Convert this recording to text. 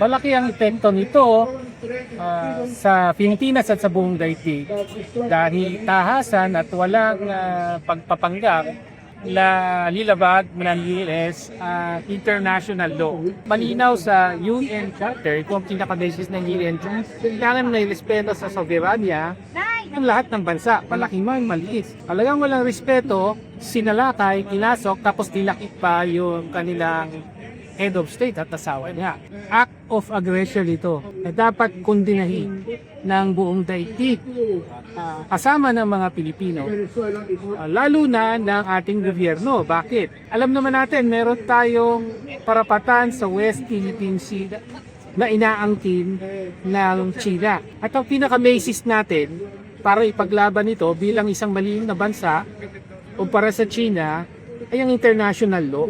malaki ang epekto nito sa Pilipinas at sa buong daigdig dahil tahasan at walang pagpapanggap na nilabag ng US international law. Malinaw sa UN Charter, kung pinaka-basis ng UN Charter, kailangan may respeto sa soberanya ng lahat ng bansa, malaki man, maliit. Talagang walang respeto, sinalakay, kinasok, tapos nilakit pa yung kanilang head of state at asawa niya. Act of aggression ito na dapat kondinahin ng buong daigdig kasama ng mga Pilipino, lalo na ng ating gobyerno. Bakit? Alam naman natin, meron tayong karapatan sa West Philippine Sea na inaangkin ng China. At ang pinaka-basis natin para ipaglaban ito bilang isang maliit na bansa o para sa China ay ang international law.